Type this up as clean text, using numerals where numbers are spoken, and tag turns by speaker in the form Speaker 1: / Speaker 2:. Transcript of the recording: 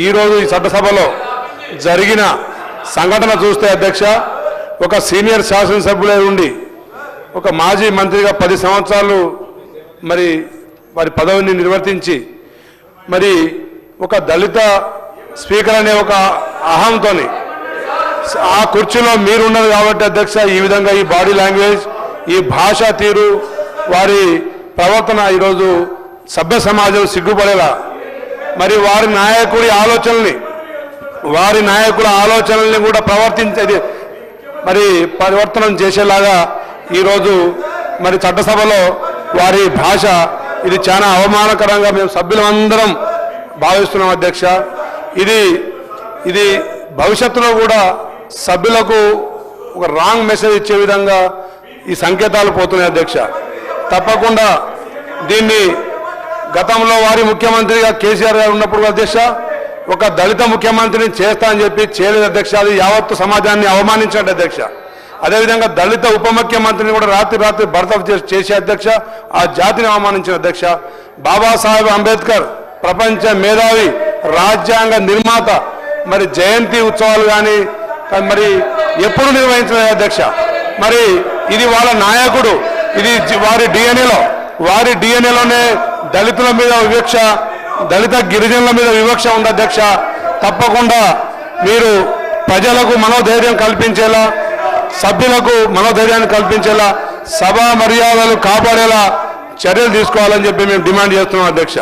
Speaker 1: ఈరోజు ఈ చట్టసభలో జరిగిన సంఘటన చూస్తే అధ్యక్ష, ఒక సీనియర్ శాసనసభ్యులై ఉండి ఒక మాజీ మంత్రిగా 10 సంవత్సరాలు మరి వారి పదవిని నిర్వర్తించి మరి ఒక దళిత స్పీకర్ అనే ఒక అహంతో ఆ కుర్చీలో మీరున్నది కాబట్టి అధ్యక్ష, ఈ విధంగా ఈ బాడీ లాంగ్వేజ్, ఈ భాషా తీరు, వారి ప్రవర్తన ఈరోజు సభ్య సమాజం సిగ్గుపడేలా, మరి వారి నాయకుల ఆలోచనల్ని కూడా ప్రవర్తించేది మరి పరివర్తనం చేసేలాగా ఈరోజు మరి చట్టసభలో వారి భాష ఇది చాలా అవమానకరంగా మేము సభ్యులందరం భావిస్తున్నాం అధ్యక్ష. ఇది భవిష్యత్తులో కూడా సభ్యులకు ఒక రాంగ్ మెసేజ్ ఇచ్చే విధంగా ఈ సంకేతాలు పోతున్నాయి అధ్యక్ష. తప్పకుండా దీన్ని గతంలో వారి ముఖ్యమంత్రిగా కేసీఆర్ గారు ఉన్నప్పుడు అధ్యక్ష, ఒక దళిత ముఖ్యమంత్రిని చేస్తా అని చెప్పి చేయలేదు అధ్యక్ష. అది యావత్తు సమాజాన్ని అవమానించినట్టు అధ్యక్ష. అదేవిధంగా దళిత ఉప ముఖ్యమంత్రిని కూడా రాత్రి బర్తరఫ్ చేసే అధ్యక్ష, ఆ జాతిని అవమానించిన అధ్యక్ష. బాబాసాహెబ్ అంబేద్కర్ ప్రపంచ మేధావి, రాజ్యాంగ నిర్మాత, మరి జయంతి ఉత్సవాలు కానీ మరి ఎప్పుడు నిర్వహించలేదు అధ్యక్ష. మరి ఇది వాళ్ళ నాయకుడు, ఇది వారి డిఎన్ఏలోనే దళితుల మీద వివక్ష, దళిత గిరిజనుల మీద వివక్ష ఉంది అధ్యక్ష. తప్పకుండా మీరు ప్రజలకు మనోధైర్యం కల్పించేలా, సభ్యులకు మనోధైర్యాన్ని కల్పించేలా, సభా మర్యాదలు కాపాడేలా చర్యలు తీసుకోవాలని చెప్పి మేము డిమాండ్ చేస్తున్నాం అధ్యక్ష.